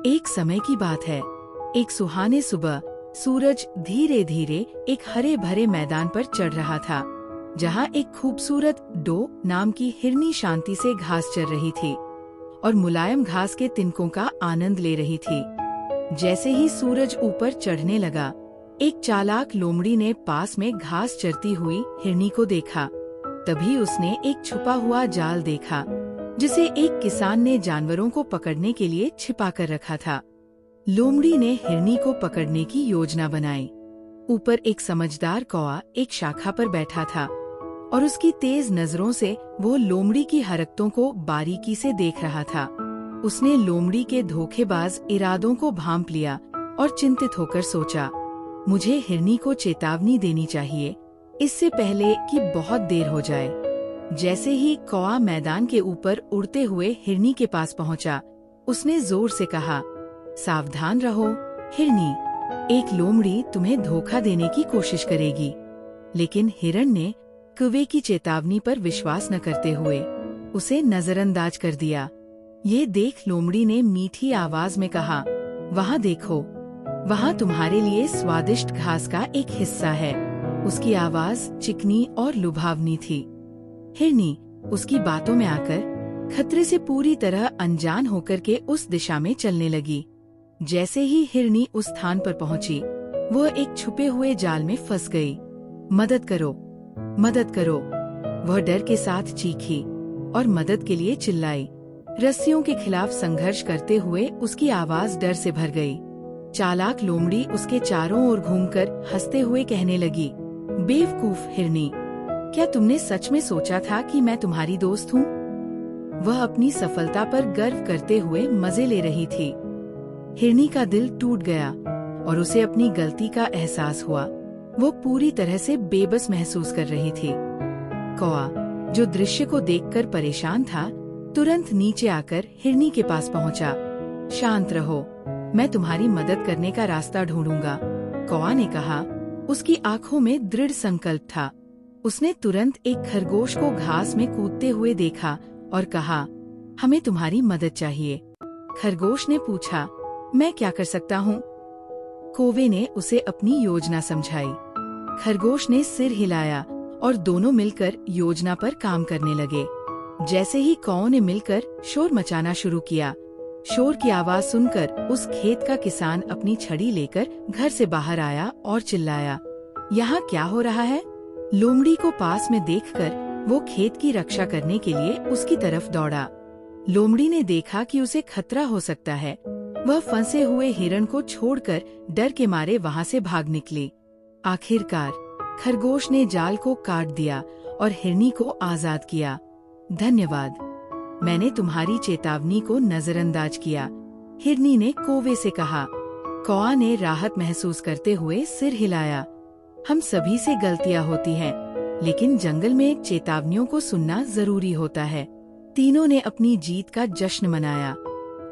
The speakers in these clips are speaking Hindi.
एक समय की बात है। एक सुहाने सुबह सूरज धीरे धीरे एक हरे भरे मैदान पर चढ़ रहा था, जहाँ एक खूबसूरत डो नाम की हिरनी शांति से घास चर रही थी और मुलायम घास के तिनकों का आनंद ले रही थी। जैसे ही सूरज ऊपर चढ़ने लगा, एक चालाक लोमड़ी ने पास में घास चरती हुई हिरनी को देखा। तभी उसने एक छुपा हुआ जाल देखा, जिसे एक किसान ने जानवरों को पकड़ने के लिए छिपा कर रखा था। लोमड़ी ने हिरनी को पकड़ने की योजना बनाई। ऊपर एक समझदार कौआ एक शाखा पर बैठा था और उसकी तेज नजरों से वो लोमड़ी की हरकतों को बारीकी से देख रहा था। उसने लोमड़ी के धोखेबाज इरादों को भांप लिया और चिंतित होकर सोचा, मुझे हिरनी को चेतावनी देनी चाहिए, इससे पहले कि बहुत देर हो जाए। जैसे ही कौआ मैदान के ऊपर उड़ते हुए हिरनी के पास पहुंचा, उसने जोर से कहा, सावधान रहो हिरनी, एक लोमड़ी तुम्हें धोखा देने की कोशिश करेगी। लेकिन हिरण ने कौवे की चेतावनी पर विश्वास न करते हुए उसे नजरअंदाज कर दिया। ये देख लोमड़ी ने मीठी आवाज में कहा, वहाँ देखो, वहाँ तुम्हारे लिए स्वादिष्ट घास का एक हिस्सा है। उसकी आवाज चिकनी और लुभावनी थी। हिरनी उसकी बातों में आकर खतरे से पूरी तरह अनजान होकर के उस दिशा में चलने लगी। जैसे ही हिरनी उस स्थान पर पहुंची, वह एक छुपे हुए जाल में फंस गई। मदद करो, मदद करो, वह डर के साथ चीखी और मदद के लिए चिल्लाई। रस्सियों के खिलाफ संघर्ष करते हुए उसकी आवाज डर से भर गई। चालाक लोमड़ी उसके चारों ओर घूमकर हंसते हुए कहने लगी, बेवकूफ हिरनी, क्या तुमने सच में सोचा था कि मैं तुम्हारी दोस्त हूँ? वह अपनी सफलता पर गर्व करते हुए मजे ले रही थी। हिरनी का दिल टूट गया और उसे अपनी गलती का एहसास हुआ। वो पूरी तरह से बेबस महसूस कर रही थी। कौआ, जो दृश्य को देखकर परेशान था, तुरंत नीचे आकर हिरनी के पास पहुंचा। शांत रहो, मैं तुम्हारी मदद करने का रास्ता ढूंढूंगा, कौआ ने कहा। उसकी आंखों में दृढ़ संकल्प था। उसने तुरंत एक खरगोश को घास में कूदते हुए देखा और कहा, हमें तुम्हारी मदद चाहिए। खरगोश ने पूछा, मैं क्या कर सकता हूँ? कौवे ने उसे अपनी योजना समझाई। खरगोश ने सिर हिलाया और दोनों मिलकर योजना पर काम करने लगे। जैसे ही कौओं ने मिलकर शोर मचाना शुरू किया, शोर की आवाज सुनकर उस खेत का किसान अपनी छड़ी लेकर घर से बाहर आया और चिल्लाया, यहाँ क्या हो रहा है? लोमड़ी को पास में देखकर वो खेत की रक्षा करने के लिए उसकी तरफ दौड़ा। लोमड़ी ने देखा कि उसे खतरा हो सकता है। वह फंसे हुए हिरण को छोड़कर डर के मारे वहाँ से भाग निकली। आखिरकार खरगोश ने जाल को काट दिया और हिरनी को आजाद किया। धन्यवाद, मैंने तुम्हारी चेतावनी को नजरअंदाज किया, हिरनी ने कौवे से कहा। कौआ ने राहत महसूस करते हुए सिर हिलाया। हम सभी से गलतियां होती हैं, लेकिन जंगल में चेतावनियों को सुनना जरूरी होता है। तीनों ने अपनी जीत का जश्न मनाया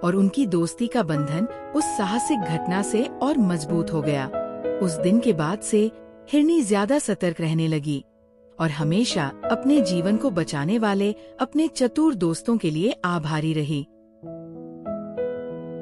और उनकी दोस्ती का बंधन उस साहसिक घटना से और मजबूत हो गया। उस दिन के बाद से हिरनी ज्यादा सतर्क रहने लगी और हमेशा अपने जीवन को बचाने वाले अपने चतुर दोस्तों के लिए आभारी रही।